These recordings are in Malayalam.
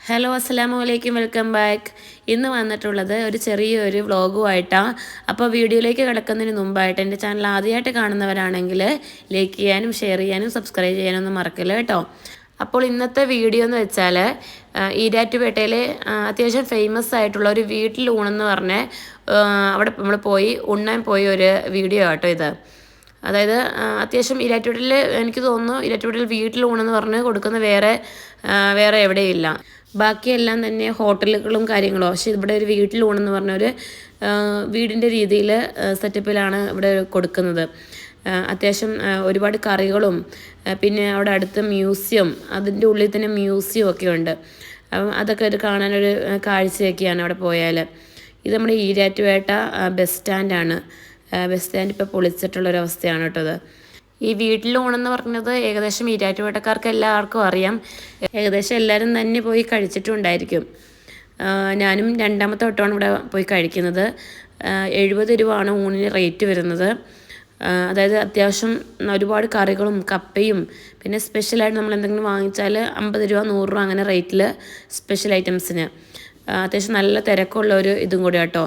ഹലോ അസ്സലാമു അലൈക്കും വെൽക്കം ബാക്ക്. ഇന്ന് വന്നിട്ടുള്ളത് ഒരു ചെറിയൊരു വ്ളോഗുമായിട്ടാണ്. അപ്പോൾ വീഡിയോയിലേക്ക് കിടക്കുന്നതിന് മുമ്പായിട്ട് എൻ്റെ ചാനൽ ആദ്യമായിട്ട് കാണുന്നവരാണെങ്കിൽ ലൈക്ക് ചെയ്യാനും ഷെയർ ചെയ്യാനും സബ്സ്ക്രൈബ് ചെയ്യാനൊന്നും മറക്കില്ല കേട്ടോ. അപ്പോൾ ഇന്നത്തെ വീഡിയോ എന്ന് വെച്ചാൽ ഈരാറ്റുപേട്ടയിലെ അത്യാവശ്യം ഫേമസ് ആയിട്ടുള്ള ഒരു വീട്ടിലൂണെന്ന് പറഞ്ഞ് അവിടെ നമ്മൾ പോയി ഉണ്ണാൻ പോയ ഒരു വീഡിയോ ആട്ടോ ഇത്. അതായത് അത്യാവശ്യം ഈരാറ്റുപേട്ടയിൽ എനിക്ക് തോന്നുന്നു ഈരാറ്റുപേട്ടയിൽ വീട്ടിലൂണെന്ന് പറഞ്ഞ് കൊടുക്കുന്ന വേറെ എവിടെയില്ല. ബാക്കിയെല്ലാം തന്നെ ഹോട്ടലുകളും കാര്യങ്ങളും. പക്ഷേ ഇവിടെ ഒരു വീട്ടിലൂണെന്ന് പറഞ്ഞൊരു വീടിൻ്റെ രീതിയിൽ സെറ്റപ്പിലാണ് ഇവിടെ കൊടുക്കുന്നത്. അത്യാവശ്യം ഒരുപാട് കറികളും പിന്നെ അവിടെ അടുത്ത് മ്യൂസിയം, അതിൻ്റെ ഉള്ളിൽ തന്നെ മ്യൂസിയം ഒക്കെ ഉണ്ട്. അതൊക്കെ ഒരു കാണാനൊരു കാഴ്ചയൊക്കെയാണ് അവിടെ പോയാൽ. ഇത് നമ്മുടെ ഈരാറ്റുപേട്ട ബസ് സ്റ്റാൻഡാണ്. ബസ് സ്റ്റാൻഡ് ഇപ്പോൾ പൊളിച്ചിട്ടുള്ളൊരവസ്ഥയാണ് കേട്ടോ ഇത്. ഈ വീട്ടിലൂണെന്ന് പറഞ്ഞത് ഏകദേശം ഈരാറ്റുപേട്ടക്കാർക്ക് എല്ലാവർക്കും അറിയാം. ഏകദേശം എല്ലാവരും തന്നെ പോയി കഴിച്ചിട്ടുണ്ടായിരിക്കും. ഞാനും രണ്ടാമത്തെ വട്ടമാണ് ഇവിടെ പോയി കഴിക്കുന്നത്. 70 രൂപയാണ് ഊണിന് റേറ്റ് വരുന്നത്. അതായത് അത്യാവശ്യം ഒരുപാട് കറികളും കപ്പയും പിന്നെ സ്പെഷ്യലായിട്ട് നമ്മൾ എന്തെങ്കിലും വാങ്ങിച്ചാൽ 50 രൂപ 100 രൂപ അങ്ങനെ റേറ്റിൽ സ്പെഷ്യൽ ഐറ്റംസിന്. അത്യാവശ്യം നല്ല തിരക്കുള്ള ഒരു ഇതും കൂടി കേട്ടോ.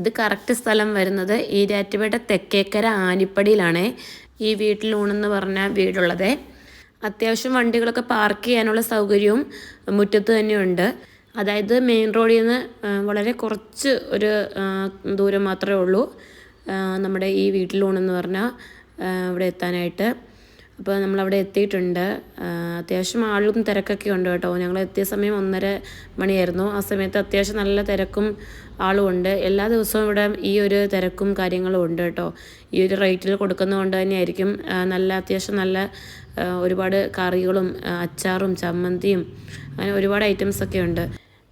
ഇത് കറക്റ്റ് സ്ഥലം വരുന്നത് ഈരാറ്റുപേട്ട തെക്കേക്കര ആനിപ്പടിയിലാണ് ഈ വീട്ടിലൂണെന്ന് പറഞ്ഞ വീടുള്ളത്. അത്യാവശ്യം വണ്ടികളൊക്കെ പാർക്ക് ചെയ്യാനുള്ള സൗകര്യവും മുറ്റത്ത് തന്നെയുണ്ട്. അതായത് മെയിൻ റോഡിൽ നിന്ന് വളരെ കുറച്ച് ഒരു ദൂരം മാത്രമേ ഉള്ളൂ നമ്മുടെ ഈ വീട്ടിലൂണെന്ന് പറഞ്ഞാൽ ഇവിടെ എത്താനായിട്ട്. അപ്പോൾ നമ്മളവിടെ എത്തിയിട്ടുണ്ട്. അത്യാവശ്യം ആളും തിരക്കൊക്കെ ഉണ്ട് കേട്ടോ. ഞങ്ങൾ എത്തിയ സമയം 1:30 മണിയായിരുന്നു. ആ സമയത്ത് അത്യാവശ്യം നല്ല തിരക്കും ആളും ഉണ്ട്. എല്ലാ ദിവസവും ഇവിടെ ഈ ഒരു തിരക്കും കാര്യങ്ങളും ഉണ്ട് കേട്ടോ. ഈ ഒരു റേറ്റിൽ കൊടുക്കുന്നതുകൊണ്ട് തന്നെയായിരിക്കും അത്യാവശ്യം നല്ല ഒരുപാട് കറികളും അച്ചാറും ചമ്മന്തിയും അങ്ങനെ ഒരുപാട് ഐറ്റംസൊക്കെ ഉണ്ട്.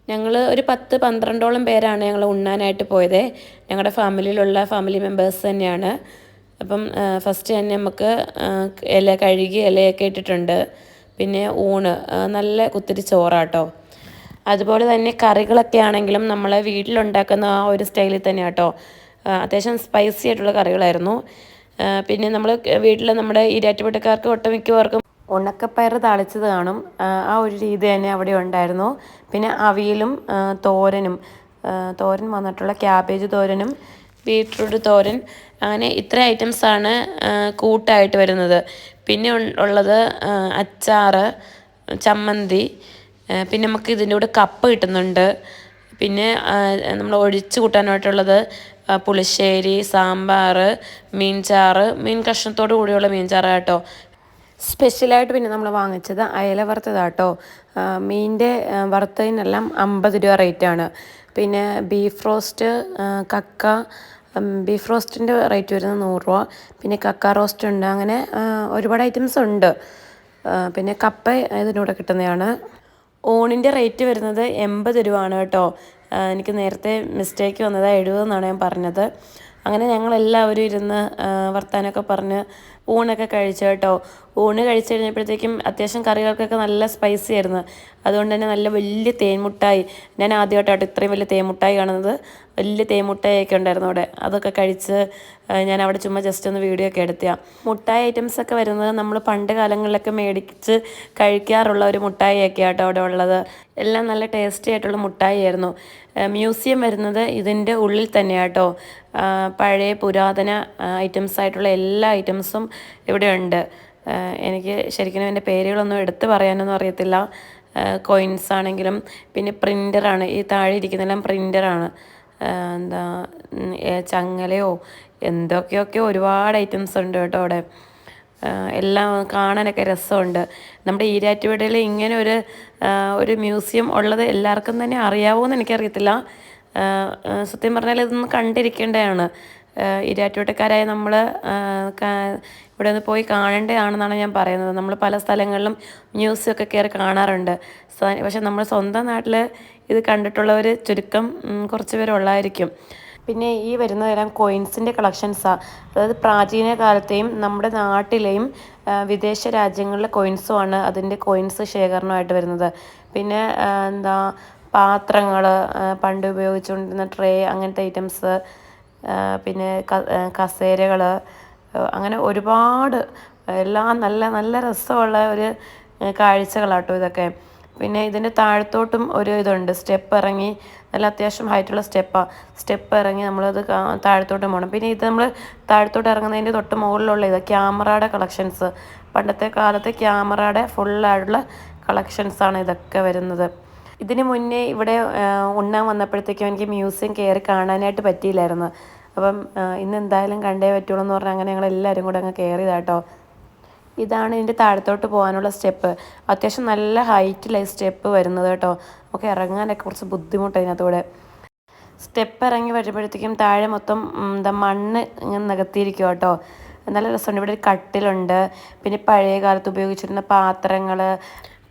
ഞങ്ങൾ ഒരു 10-12ഓളം പേരാണ് ഞങ്ങൾ ഉണ്ണാനായിട്ട് പോയത്. ഞങ്ങളുടെ ഫാമിലി മെമ്പേഴ്സ് തന്നെയാണ്. അപ്പം ഫസ്റ്റ് തന്നെ നമുക്ക് ഇല കഴുകി ഇലയൊക്കെ ഇട്ടിട്ടുണ്ട്. പിന്നെ ഊണ് നല്ല കുത്തിരി ചോറാട്ടോ. അതുപോലെ തന്നെ കറികളൊക്കെ ആണെങ്കിലും നമ്മൾ വീട്ടിലുണ്ടാക്കുന്ന ആ ഒരു സ്റ്റൈലിൽ തന്നെ കേട്ടോ. അത്യാവശ്യം സ്പൈസി ആയിട്ടുള്ള കറികളായിരുന്നു. പിന്നെ നമ്മൾ വീട്ടിൽ നമ്മുടെ ഈരാറ്റുപേട്ടക്കാർക്ക് ഒട്ടുമിക്കവർക്കും ഉണക്കപ്പയർ താളിച്ചത് കാണും. ആ ഒരു രീതി തന്നെ അവിടെ ഉണ്ടായിരുന്നു. പിന്നെ അവിയലും തോരൻ വന്നിട്ടുള്ള ക്യാബേജ് തോരനും ബീട്രൂട്ട് തോരൻ, അങ്ങനെ ഇത്ര ഐറ്റംസാണ് കൂട്ടായിട്ട് വരുന്നത്. പിന്നെ ഉള്ളത് അച്ചാറ്, ചമ്മന്തി, പിന്നെ നമുക്ക് ഇതിൻ്റെ കൂടെ കപ്പ കിട്ടുന്നുണ്ട്. പിന്നെ നമ്മൾ ഒഴിച്ച് കൂട്ടാനായിട്ടുള്ളത് പുളിശ്ശേരി, സാമ്പാർ, മീൻചാറ്, മീൻ കഷ്ണത്തോട് കൂടിയുള്ള മീൻചാറ് കേട്ടോ. സ്പെഷ്യലായിട്ട് പിന്നെ നമ്മൾ വാങ്ങിച്ചത് അയല വറുത്തതാട്ടോ. മീനിൻ്റെ വറുത്തതിനെല്ലാം 50 രൂപ റേറ്റാണ്. പിന്നെ ബീഫ് റോസ്റ്റിൻ്റെ റേറ്റ് വരുന്നത് 100 രൂപ. പിന്നെ കക്ക റോസ്റ്റ് ഉണ്ട്. അങ്ങനെ ഒരുപാട് ഐറ്റംസ് ഉണ്ട്. പിന്നെ കപ്പ ഇതിനൂടെ കിട്ടുന്നതാണ്. ഊണിൻ്റെ റേറ്റ് വരുന്നത് 80 രൂപ ആണ് കേട്ടോ. എനിക്ക് നേരത്തെ മിസ്റ്റേക്ക് വന്നത് 70 എന്നാണ് ഞാൻ പറഞ്ഞത്. അങ്ങനെ ഞങ്ങളെല്ലാവരും ഇരുന്ന് വർത്താനമൊക്കെ പറഞ്ഞ് ഊണൊക്കെ കഴിച്ചു കേട്ടോ. ഊണ് കഴിച്ച് കഴിഞ്ഞപ്പോഴത്തേക്കും അത്യാവശ്യം കറികൾക്കൊക്കെ നല്ല സ്പൈസി ആയിരുന്നു. അതുകൊണ്ട് തന്നെ നല്ല വലിയ തേൻമുട്ടായി, ഞാൻ ആദ്യമായിട്ടാണ് ഇത്രയും വലിയ തേൻമുട്ടായി കാണുന്നത്. വലിയ തേൻമുട്ടായൊക്കെ ഉണ്ടായിരുന്നു അവിടെ. അതൊക്കെ കഴിച്ച് ഞാൻ അവിടെ ചുമ്മാ ജസ്റ്റ് ഒന്ന് വീഡിയോ ഒക്കെ എടുത്തിയാ. മുട്ടായി ഐറ്റംസൊക്കെ വരുന്നത് നമ്മൾ പണ്ട് കാലങ്ങളിലൊക്കെ മേടിച്ച് കഴിക്കാറുള്ള ഒരു മുട്ടായിയൊക്കെ ആട്ടോ അവിടെ ഉള്ളത്. എല്ലാം നല്ല ടേസ്റ്റി ആയിട്ടുള്ള മുട്ടായി ആയിരുന്നു. മ്യൂസിയം വരുന്നത് ഇതിൻ്റെ ഉള്ളിൽ തന്നെയാട്ടോ. പഴയ പുരാതന ഐറ്റംസ് ആയിട്ടുള്ള എല്ലാ ഐറ്റംസും ഇവിടെ ഉണ്ട്. എനിക്ക് ശരിക്കും എൻ്റെ പേരുകളൊന്നും എടുത്ത് പറയാനൊന്നും അറിയത്തില്ല. കോയിൻസ് ആണെങ്കിലും പിന്നെ പ്രിൻ്ററാണ്. ഈ താഴെ ഇരിക്കുന്നതെല്ലാം പ്രിൻ്ററാണ്. ചങ്ങലയോ എന്തൊക്കെയൊക്കെ ഒരുപാട് ഐറ്റംസ് ഉണ്ട് കേട്ടോ അവിടെ. എല്ലാം കാണാനൊക്കെ രസമുണ്ട്. നമ്മുടെ ഈരാറ്റുപേട്ടയിൽ ഇങ്ങനെ ഒരു മ്യൂസിയം ഉള്ളത് എല്ലാവർക്കും തന്നെ അറിയാവുമെന്ന് എനിക്കറിയത്തില്ല. സത്യം പറഞ്ഞാൽ ഇതൊന്ന് കണ്ടിരിക്കേണ്ടതാണ്. ഈരാറ്റുപേട്ടക്കാരായ നമ്മൾ ഇവിടെ ഒന്ന് പോയി കാണേണ്ടതാണെന്നാണ് ഞാൻ പറയുന്നത്. നമ്മൾ പല സ്ഥലങ്ങളിലും മ്യൂസിയമൊക്കെ കയറി കാണാറുണ്ട്. പക്ഷെ നമ്മൾ സ്വന്തം നാട്ടിൽ ഇത് കണ്ടിട്ടുള്ളവർ ചുരുക്കം കുറച്ച് പേരുള്ളായിരിക്കും. പിന്നെ ഈ വരുന്നതെല്ലാം കോയിൻസിൻ്റെ കളക്ഷൻസാണ്. അതായത് പ്രാചീന കാലത്തെയും നമ്മുടെ നാട്ടിലെയും വിദേശ രാജ്യങ്ങളിലെ കോയിൻസുമാണ് അതിൻ്റെ കോയിൻസ് ശേഖരണമായിട്ട് വരുന്നത്. പിന്നെ പാത്രങ്ങൾ, പണ്ട് ഉപയോഗിച്ചുകൊണ്ടിരുന്ന ട്രേ, അങ്ങനത്തെ ഐറ്റംസ്, പിന്നെ കസേരകൾ, അങ്ങനെ ഒരുപാട് എല്ലാം നല്ല നല്ല രസമുള്ള ഒരു കാഴ്ചകളാട്ടോ ഇതൊക്കെ. പിന്നെ ഇതിൻ്റെ താഴത്തോട്ടും ഒരു ഇതുണ്ട്, സ്റ്റെപ്പ് ഇറങ്ങി നല്ല അത്യാവശ്യം ഹൈറ്റുള്ള സ്റ്റെപ്പ് ഇറങ്ങി നമ്മളത് താഴത്തോട്ട് പോകണം. പിന്നെ ഇത് നമ്മൾ താഴത്തോട്ട് ഇറങ്ങുന്നതിൻ്റെ തൊട്ട് മുകളിലുള്ള ഇത് ക്യാമറയുടെ കളക്ഷൻസ്, പണ്ടത്തെ കാലത്തെ ക്യാമറയുടെ ഫുള്ളായിട്ടുള്ള കളക്ഷൻസാണ് ഇതൊക്കെ വരുന്നത്. ഇതിന് മുന്നേ ഇവിടെ ഉണ്ണാൻ വന്നപ്പോഴത്തേക്കും എനിക്ക് മ്യൂസിയം കയറി കാണാനായിട്ട് പറ്റിയില്ലായിരുന്നു. അപ്പം ഇന്ന് എന്തായാലും കണ്ടേ പറ്റുള്ളൂ എന്ന് പറഞ്ഞാൽ അങ്ങനെ ഞങ്ങളെല്ലാവരും കൂടെ അങ്ങ് കയറിയതാട്ടോ. ഇതാണ് ഇതിൻ്റെ താഴത്തോട്ട് പോകാനുള്ള സ്റ്റെപ്പ്. അത്യാവശ്യം നല്ല ഹൈറ്റിലായി സ്റ്റെപ്പ് വരുന്നത് കേട്ടോ. നമുക്ക് ഇറങ്ങാനൊക്കെ കുറച്ച് ബുദ്ധിമുട്ട് അതിനകത്തൂടെ. സ്റ്റെപ്പ് ഇറങ്ങി വരുമ്പോഴത്തേക്കും താഴെ മൊത്തം മണ്ണ് ഇങ്ങനെ നികത്തിയിരിക്കും കേട്ടോ. നല്ല രസമുണ്ട്. ഇവിടെ ഒരു കട്ടിലുണ്ട്, പിന്നെ പഴയ കാലത്ത് ഉപയോഗിച്ചിരുന്ന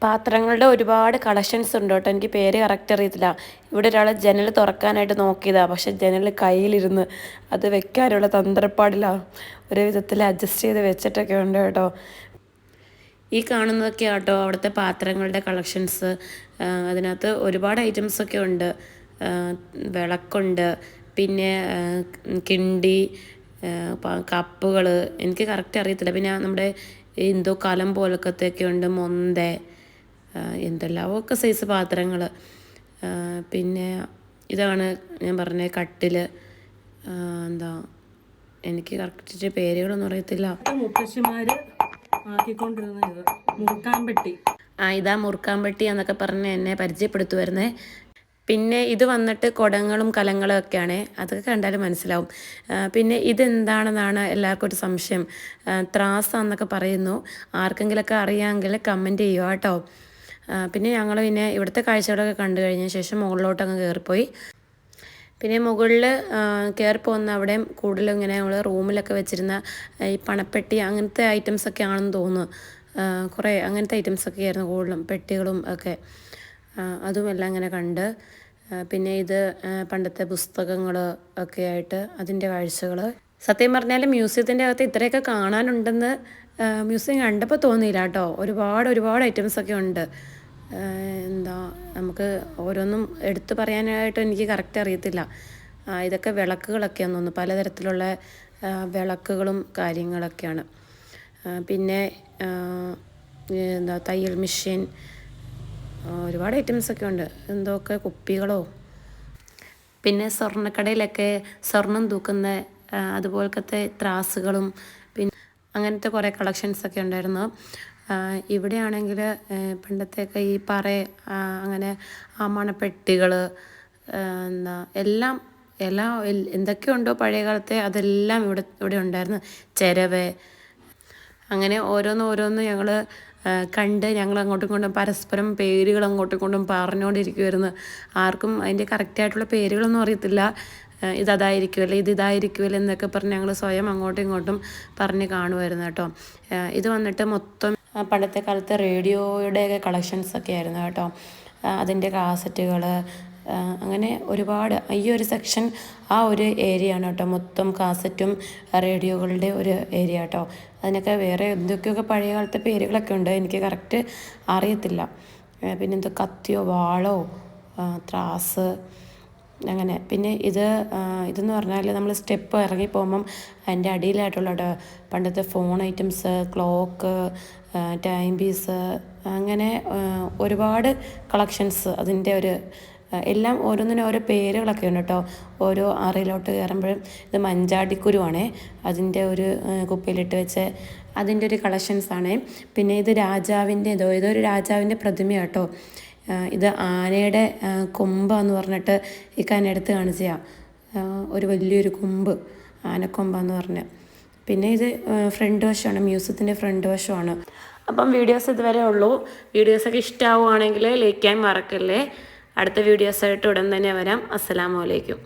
പാത്രങ്ങളുടെ ഒരുപാട് കളക്ഷൻസ് ഉണ്ട് കേട്ടോ. എനിക്ക് പേര് കറക്റ്റ് അറിയത്തില്ല. ഇവിടെ ഒരാൾ ജനൽ തുറക്കാനായിട്ട് നോക്കിയതാണ്, പക്ഷെ ജനൽ കയ്യിലിരുന്ന് അത് വെക്കാനുള്ള തന്ത്രപ്പാടിലാണ് ഒരു വിധത്തിൽ അഡ്ജസ്റ്റ് ചെയ്ത് വെച്ചിട്ടൊക്കെ ഉണ്ട് കേട്ടോ. ഈ കാണുന്നതൊക്കെ കേട്ടോ അവിടുത്തെ പാത്രങ്ങളുടെ കളക്ഷൻസ്. അതിനകത്ത് ഒരുപാട് ഐറ്റംസൊക്കെ ഉണ്ട്. വിളക്കുണ്ട്, പിന്നെ കിണ്ടി, കപ്പുകൾ, എനിക്ക് കറക്റ്റ് അറിയത്തില്ല. പിന്നെ നമ്മുടെ എന്തോ കലം പോലൊക്കത്തെയൊക്കെ ഉണ്ട്, മൊന്ത, എന്തെല്ലാമൊക്കെ സൈസ് പാത്രങ്ങൾ. പിന്നെ ഇതാണ് ഞാൻ പറഞ്ഞ കട്ടിൽ. എന്താ എനിക്ക് കറക്റ്റ് പേരുകളൊന്നും അറിയത്തില്ല. മുത്തശ്ശിമാര് ആക്കിക്കൊണ്ടിരുന്ന മുറുക്കാൻപെട്ടി. ഇതാ മുറുക്കാൻപെട്ടി എന്നൊക്കെ പറഞ്ഞ് എന്നെ പരിചയപ്പെടുത്തുമായിരുന്നേ. പിന്നെ ഇത് വന്നിട്ട് കുടങ്ങളും കലങ്ങളും ഒക്കെയാണ്, അതൊക്കെ കണ്ടാലും മനസ്സിലാവും. പിന്നെ ഇതെന്താണെന്നാണ് എല്ലാവർക്കും ഒരു സംശയം. ത്രാസാന്നൊക്കെ പറയുന്നു. ആർക്കെങ്കിലൊക്കെ അറിയാമെങ്കിൽ കമൻറ്റ് ചെയ്യുക കേട്ടോ. പിന്നെ ഞങ്ങൾ പിന്നെ ഇവിടുത്തെ കാഴ്ചകളൊക്കെ കണ്ടു കഴിഞ്ഞ ശേഷം മുകളിലോട്ടങ്ങ് കയറിപ്പോയി. പിന്നെ മുകളിൽ കയറിപ്പോകുന്ന അവിടെ കൂടുതലും ഇങ്ങനെ ഞങ്ങൾ റൂമിലൊക്കെ വെച്ചിരുന്ന ഈ പണപ്പെട്ടി അങ്ങനത്തെ ഐറ്റംസൊക്കെ ആണെന്ന് തോന്നുന്നു. കുറേ അങ്ങനത്തെ ഐറ്റംസൊക്കെ ആയിരുന്നു കൂടുതലും, പെട്ടികളും ഒക്കെ. അതുമെല്ലാം ഇങ്ങനെ കണ്ട്. പിന്നെ ഇത് പണ്ടത്തെ പുസ്തകങ്ങൾ ഒക്കെ ആയിട്ട് അതിൻ്റെ കാഴ്ചകൾ. സത്യം പറഞ്ഞാൽ മ്യൂസിയത്തിൻ്റെ അകത്ത് ഇത്രയൊക്കെ കാണാനുണ്ടെന്ന് മ്യൂസിയം കണ്ടപ്പോൾ തോന്നിയില്ല കേട്ടോ. ഒരുപാട് ഐറ്റംസൊക്കെ ഉണ്ട്. എന്താ നമുക്ക് ഓരോന്നും എടുത്തു പറയാനായിട്ട് എനിക്ക് കറക്റ്റ് അറിയത്തില്ല. ഇതൊക്കെ വിളക്കുകളൊക്കെയാണെന്ന് തോന്നുന്നു, പലതരത്തിലുള്ള വിളക്കുകളും കാര്യങ്ങളൊക്കെയാണ്. പിന്നെ എന്താ തയ്യൽ മെഷീൻ, ഒരുപാട് ഐറ്റംസൊക്കെ ഉണ്ട്. എന്തൊക്കെ കുപ്പികളോ, പിന്നെ സ്വർണ്ണക്കടയിലൊക്കെ സ്വർണം തൂക്കുന്ന അതുപോലത്തെ ത്രാസുകളും പിന്നെ അങ്ങനത്തെ കുറേ കളക്ഷൻസൊക്കെ ഉണ്ടായിരുന്നു. ഇവിടെയാണെങ്കിൽ പണ്ടത്തെയൊക്കെ ഈ അങ്ങനെ മണപ്പെട്ടികൾ, എന്താ എല്ലാം എന്തൊക്കെയുണ്ടോ പഴയ കാലത്തെ അതെല്ലാം ഇവിടെ ഉണ്ടായിരുന്നു. ചിരവ്, അങ്ങനെ ഓരോന്ന് ഞങ്ങൾ കണ്ട് ഞങ്ങൾ അങ്ങോട്ടും ഇങ്ങോട്ടും പരസ്പരം പേരുകൾ അങ്ങോട്ടും ഇങ്ങോട്ടും പറഞ്ഞുകൊണ്ടിരിക്കുമായിരുന്നു. ആർക്കും അതിൻ്റെ കറക്റ്റായിട്ടുള്ള പേരുകളൊന്നും അറിയത്തില്ല. ഇതായിരിക്കുമല്ലോ ഇതായിരിക്കുമല്ലോ എന്നൊക്കെ പറഞ്ഞ് ഞങ്ങൾ സ്വയം അങ്ങോട്ടും ഇങ്ങോട്ടും പറഞ്ഞ് കാണുമായിരുന്നു കേട്ടോ. ഇത് വന്നിട്ട് മൊത്തം പണ്ടത്തെ കാലത്തെ റേഡിയോയുടെയൊക്കെ കളക്ഷൻസൊക്കെ ആയിരുന്നു കേട്ടോ. അതിൻ്റെ കാസറ്റുകൾ, അങ്ങനെ ഒരുപാട്. ഈ ഒരു സെക്ഷൻ ആ ഒരു ഏരിയ ആണ് കേട്ടോ, മൊത്തം കാസറ്റും റേഡിയോകളുടെ ഒരു ഏരിയ കേട്ടോ. അതിനൊക്കെ വേറെ എന്തൊക്കെയൊക്കെ പഴയ കാലത്തെ പേരുകളൊക്കെ ഉണ്ട്, എനിക്ക് കറക്റ്റ് അറിയത്തില്ല. പിന്നെ എന്തോ കത്തിയോ വാളോ ത്രാസ് അങ്ങനെ. പിന്നെ ഇതെന്ന് പറഞ്ഞാൽ നമ്മൾ സ്റ്റെപ്പ് ഇറങ്ങി പോകുമ്പം അതിൻ്റെ അടിയിലായിട്ടുള്ള പണ്ടത്തെ phone items, clock, timepiece, അങ്ങനെ ഒരുപാട് കളക്ഷൻസ്. അതിൻ്റെ എല്ലാം ഓരോന്നിനും ഓരോ പേരുകളൊക്കെ ഉണ്ട് കേട്ടോ. ഓരോ അറയിലോട്ട് കയറുമ്പോഴും ഇത് മഞ്ചാടിക്കുരുവാണേ, അതിൻ്റെ ഒരു കുപ്പിയിലിട്ട് വെച്ച് അതിൻ്റെ ഒരു കളക്ഷൻസാണേ. പിന്നെ ഇത് ഇതൊരു രാജാവിൻ്റെ പ്രതിമ കേട്ടോ. ഇത് ആനയുടെ കൊമ്പാന്ന് പറഞ്ഞിട്ട് ഈ എടുത്ത് കാണിച്ചാ ഒരു വലിയൊരു കൊമ്പ്, ആനക്കൊമ്പാന്ന് പറഞ്ഞ്. പിന്നെ ഇത് ഫ്രണ്ട് വശമാണ്, മ്യൂസിയത്തിൻ്റെ ഫ്രണ്ട് വശമാണ്. അപ്പം വീഡിയോസ് ഇതുവരെ ഉള്ളൂ. വീഡിയോസൊക്കെ ഇഷ്ടമാവുകയാണെങ്കിൽ ലൈക്ക് ചെയ്യാൻ മറക്കല്ലേ. അടുത്ത വീഡിയോസായിട്ട് ഉടൻ തന്നെ വരാം. അസ്സലാമു അലൈക്കും.